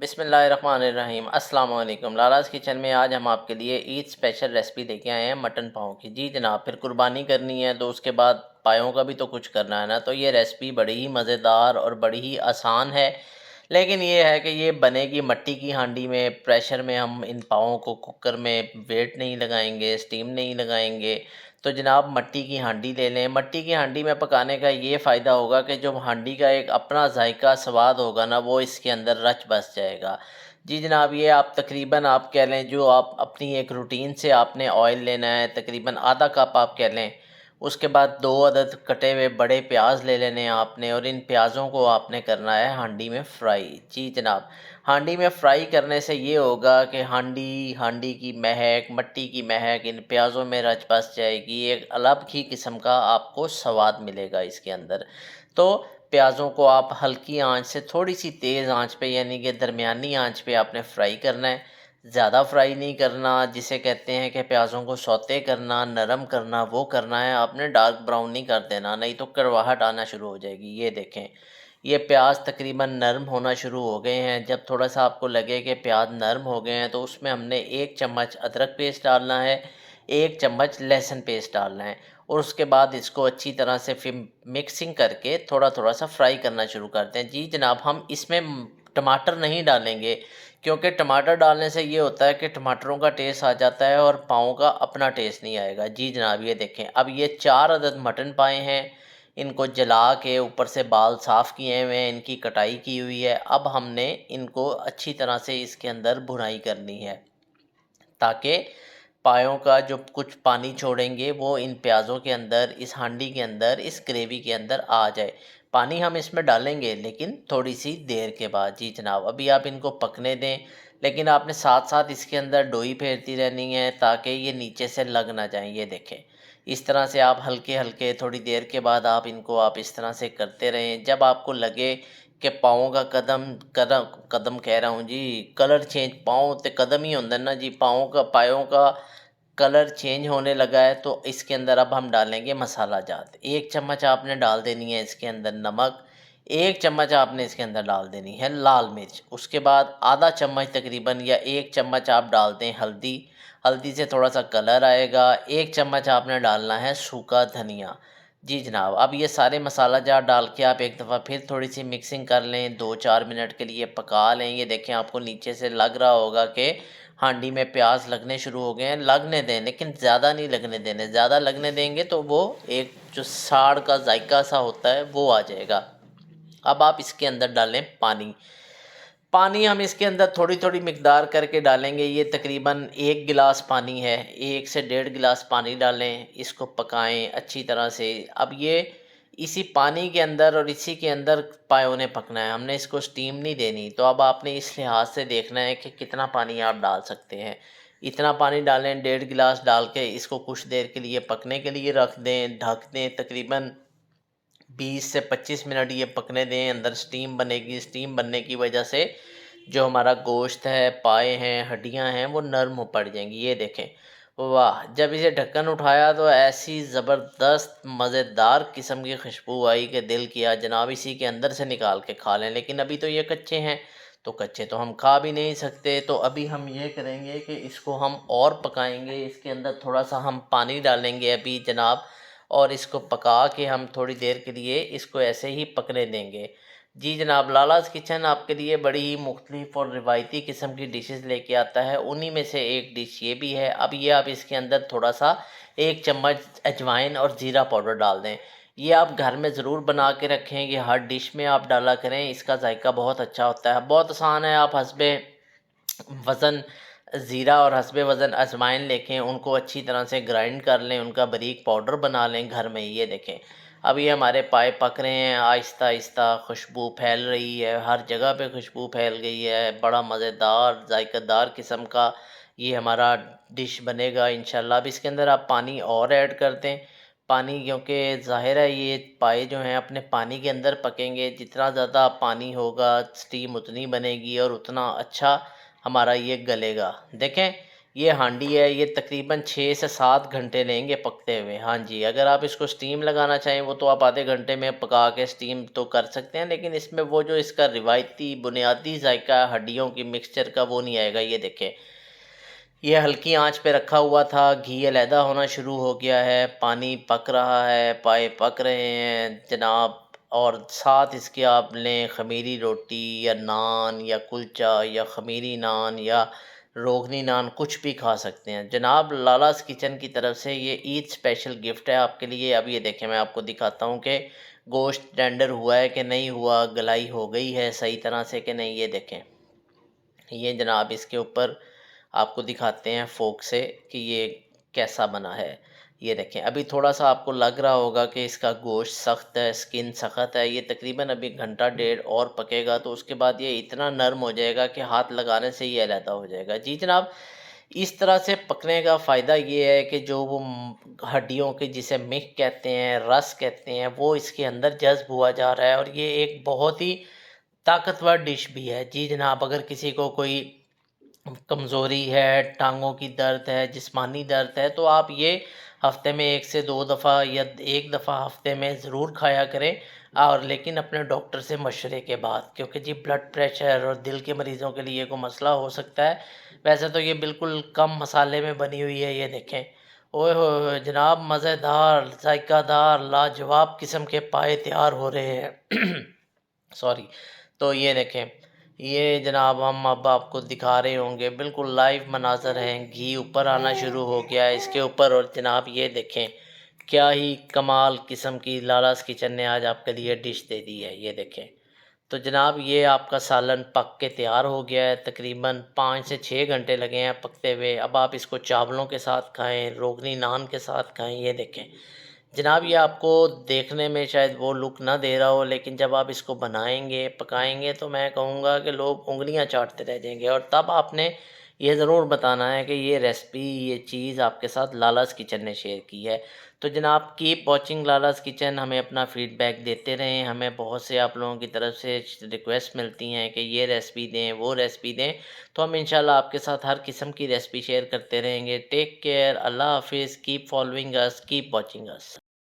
बिस्मिल्लाहिर्रहमानिर्रहीम अस्सलाम वालेकुम। लालाज़ किचन में आज हम आपके लिए ईद स्पेशल रेसिपी लेके आए हैं मटन पाव की। जी जनाब, फिर कुर्बानी करनी है तो उसके बाद पायों का भी तो कुछ करना है ना। तो ये रेसिपी बड़ी ही मज़ेदार और बड़ी ही आसान है, लेकिन ये है कि ये बनेगी मट्टी की हांडी में। प्रेशर में हम इन पावों को कुकर में वेट नहीं लगाएंगे, स्टीम नहीं लगाएंगे। तो जनाब मट्टी की हांडी ले लें। मट्टी की हांडी में पकाने का ये फ़ायदा होगा कि जो हांडी का एक अपना जायका स्वाद होगा ना, वो इसके अंदर रच बस जाएगा। जी जनाब, ये आप तकरीबन आप कह लें जो आप अपनी एक रूटीन से आपने ऑयल लेना है, तकरीबन आधा कप आप कह लें। उसके बाद 2 अदद कटे हुए बड़े प्याज ले लेने हैं आपने, और इन प्याज़ों को आपने करना है हांडी में फ्राई। जी जनाब, हांडी में फ्राई करने से ये होगा कि हांडी हांडी की महक, मट्टी की महक इन प्याज़ों में रच बस जाएगी। एक अलग ही किस्म का आपको स्वाद मिलेगा इसके अंदर। तो प्याज़ों को आप हल्की आंच से थोड़ी सी तेज़ आंच पे, यानी कि दरमियानी आंच पे आपने फ्राई करना है। ज़्यादा फ्राई नहीं करना, जिसे कहते हैं कि प्याज़ों को सौते करना, नरम करना, वो करना है आपने। डार्क ब्राउन नहीं कर देना, नहीं तो कड़वाहट आना शुरू हो जाएगी। ये देखें, ये प्याज तकरीबन नरम होना शुरू हो गए हैं। जब थोड़ा सा आपको लगे कि प्याज नरम हो गए हैं तो उसमें हमने 1 चम्मच अदरक पेस्ट डालना है, 1 चम्मच लहसुन पेस्ट डालना है, और उसके बाद इसको अच्छी तरह से फिर मिक्सिंग करके थोड़ा थोड़ा सा फ्राई करना शुरू करते हैं। जी जनाब, हम इसमें टमाटर नहीं डालेंगे, क्योंकि टमाटर डालने से ये होता है कि टमाटरों का टेस्ट आ जाता है और पाँव का अपना टेस्ट नहीं आएगा। जी जनाब, ये देखें, अब ये 4 अदद मटन पाए हैं, इनको जला के ऊपर से बाल साफ़ किए हुए हैं, इनकी कटाई की हुई है। अब हमने इनको अच्छी तरह से इसके अंदर भुनाई करनी है, ताकि पायों का जो कुछ पानी छोड़ेंगे वो इन प्याज़ों के अंदर, इस हांडी के अंदर, इस ग्रेवी के अंदर आ जाए। पानी हम इसमें डालेंगे लेकिन थोड़ी सी देर के बाद। जी जनाब, अभी आप इनको पकने दें, लेकिन आपने साथ साथ इसके अंदर डोई फेरती रहनी है ताकि ये नीचे से लग ना जाए। ये देखें, इस तरह से आप हल्के हल्के थोड़ी देर के बाद आप इनको आप इस तरह से करते रहें। जब आपको लगे कि पाँवों का कदम कदम कदम कह रहा हूँ जी, कलर चेंज, पाँव ते कदम ही होंगे ना जी, पाँवों का पायों का कलर चेंज होने लगा है, तो इसके अंदर अब हम डालेंगे मसाला जात। 1 चम्मच आपने डाल देनी है इसके अंदर नमक, 1 चम्मच आपने इसके अंदर डाल देनी है लाल मिर्च। उसके बाद आधा चम्मच तकरीबन या 1 चम्मच आप डाल दें हल्दी, हल्दी से थोड़ा सा कलर आएगा। 1 चम्मच आपने डालना है सूखा धनिया। जी जनाब, अब ये सारे मसाला जार डाल के आप एक दफ़ा फिर थोड़ी सी मिक्सिंग कर लें, 2-4 मिनट के लिए पका लें। ये देखें, आपको नीचे से लग रहा होगा कि हांडी में प्याज लगने शुरू हो गए हैं। लगने दें, लेकिन ज़्यादा नहीं लगने देने। ज़्यादा लगने देंगे तो वो एक जो साड़ का जायका सा होता है वो आ जाएगा। अब आप इसके अंदर डालें पानी। पानी हम इसके अंदर थोड़ी थोड़ी मिकदार करके डालेंगे। ये तकरीबन 1 गिलास पानी है, 1 से 1.5 गिलास पानी डालें, इसको पकाएं अच्छी तरह से। अब ये इसी पानी के अंदर और इसी के अंदर पायों ने पकना है, हमने इसको स्टीम नहीं देनी। तो अब आपने इस लिहाज से देखना है कि कितना पानी आप डाल सकते हैं। इतना पानी डालें, 1.5 गिलास डाल के इसको कुछ देर के लिए पकने के लिए रख दें, ढक दें। तकरीबन 20 से 25 मिनट ये पकने दें, अंदर स्टीम बनेगी। स्टीम बनने की वजह से जो हमारा गोश्त है, पाए हैं, हड्डियां हैं, वो नरम पड़ जाएंगी। ये देखें, वाह, जब इसे ढक्कन उठाया तो ऐसी ज़बरदस्त मज़ेदार किस्म की खुशबू आई कि दिल किया जनाब इसी के अंदर से निकाल के खा लें। लेकिन अभी तो ये कच्चे हैं, तो कच्चे तो हम खा भी नहीं सकते। तो अभी हम ये करेंगे कि इसको हम और पकाएंगे। इसके अंदर थोड़ा सा हम पानी डालेंगे अभी जनाब, और इसको पका के हम थोड़ी देर के लिए इसको ऐसे ही पकने देंगे। जी जनाब, लालाज़ किचन आपके लिए बड़ी ही मुख्तलिफ और रिवायती किस्म की डिशेस लेके आता है। उन्हीं में से एक डिश ये भी है। अब ये आप इसके अंदर थोड़ा सा 1 चम्मच अजवाइन और ज़ीरा पाउडर डाल दें। ये आप घर में ज़रूर बना के रखें, ये हर डिश में आप डाला करें, इसका जायका बहुत अच्छा होता है। बहुत आसान है, आप हस्बे वज़न ज़ीरा और हस्बे वज़न अजवाइन लेके उनको अच्छी तरह से ग्राइंड कर लें, उनका बारीक पाउडर बना लें घर में। ये देखें, अब ये हमारे पाए पक रहे हैं, आहिस्ता आहिस्ता खुशबू फैल रही है, हर जगह पे खुशबू फैल गई है। बड़ा मज़ेदार जायकेदार किस्म का ये हमारा डिश बनेगा इंशाल्लाह। अब इसके अंदर आप पानी और ऐड कर दें। पानी, क्योंकि ज़ाहिर है ये पाए जो हैं अपने पानी के अंदर पकेंगे। जितना ज़्यादा पानी होगा, स्टीम उतनी बनेगी और उतना अच्छा हमारा ये गलेगा। देखें, ये हांडी है, ये तकरीबन 6 से 7 घंटे लेंगे पकते हुए। हाँ जी, अगर आप इसको स्टीम लगाना चाहें वो तो आप आधे घंटे में पका के स्टीम तो कर सकते हैं, लेकिन इसमें वो जो इसका रिवायती बुनियादी जायका हड्डियों की मिक्सचर का वो नहीं आएगा। ये देखें, ये हल्की आंच पे रखा हुआ था, घी अलहदा होना शुरू हो गया है, पानी पक रहा है, पाए पक रहे हैं जनाब। और साथ इसके आप लें ख़मीरी रोटी या नान या कुलचा या ख़मीरी नान या रोगनी नान, कुछ भी खा सकते हैं जनाब। लालास किचन की तरफ से ये ईद स्पेशल गिफ्ट है आपके लिए। अब ये देखें, मैं आपको दिखाता हूँ कि गोश्त टेंडर हुआ है कि नहीं हुआ, गलाई हो गई है सही तरह से कि नहीं। ये देखें, ये जनाब इसके ऊपर आपको दिखाते हैं फ़ोर्क से कि ये कैसा बना है। ये देखें, अभी थोड़ा-सा आपको लग रहा होगा कि इसका गोश्त सख्त है, स्किन सख्त है। ये तकरीबन अभी घंटा डेढ़ और पकेगा तो उसके बाद ये इतना नरम हो जाएगा कि हाथ लगाने से ही अलहदा हो जाएगा। जी जनाब, इस तरह से पकने का फ़ायदा ये है कि जो वो हड्डियों के जिसे मिक कहते हैं, रस कहते हैं, वो इसके अंदर जज़्ब हुआ जा रहा है और ये एक बहुत ही ताकतवर डिश भी है। जी जनाब, अगर किसी को कोई कमज़ोरी है, टाँगों की दर्द है, जिस्मानी दर्द है, तो आप ये हफ़्ते में 1 से 2 दफ़ा या 1 दफ़ा हफ़्ते में ज़रूर खाया करें, और लेकिन अपने डॉक्टर से मशवरे के बाद, क्योंकि जी ब्लड प्रेशर और दिल के मरीज़ों के लिए कोई मसला हो सकता है। वैसे तो ये बिल्कुल कम मसाले में बनी हुई है। ये देखें, ओए होए होए! जनाब, मज़ेदार, ज़ायकादार, लाजवाब किस्म के पाए तैयार हो रहे हैं। सॉरी। तो ये देखें, ये जनाब हम अब आपको दिखा रहे होंगे, बिल्कुल लाइव मनाज़र हैं, घी ऊपर आना शुरू हो गया है इसके ऊपर। और जनाब ये देखें, क्या ही कमाल किस्म की लालास किचन ने आज आपके लिए डिश दे दी है। ये देखें, तो जनाब ये आपका सालन पक के तैयार हो गया है, तकरीबन 5 से 6 घंटे लगे हैं पकते हुए। अब आप इसको चावलों के साथ खाएँ, रोगनी नान के साथ खाएँ। ये देखें जनाब, ये आपको देखने में शायद वो लुक ना दे रहा हो, लेकिन जब आप इसको बनाएँगे, पकाएँगे तो मैं कहूँगा कि लोग उँगलियाँ चाटते रह जाएँगे। और तब आपने ये ज़रूर बताना है कि ये रेसिपी, ये चीज़ आपके साथ लालास किचन ने शेयर की है। तो जनाब, कीप वॉचिंग लालास किचन, हमें अपना फीडबैक देते रहें। हमें बहुत से आप लोगों की तरफ से रिक्वेस्ट मिलती हैं कि ये रेसिपी दें, वो रेसिपी दें, तो हम इंशाल्लाह आपके साथ हर किस्म की रेसिपी शेयर करते रहेंगे। टेक केयर, अल्लाह हाफ़िज़, keep following us, keep watching us.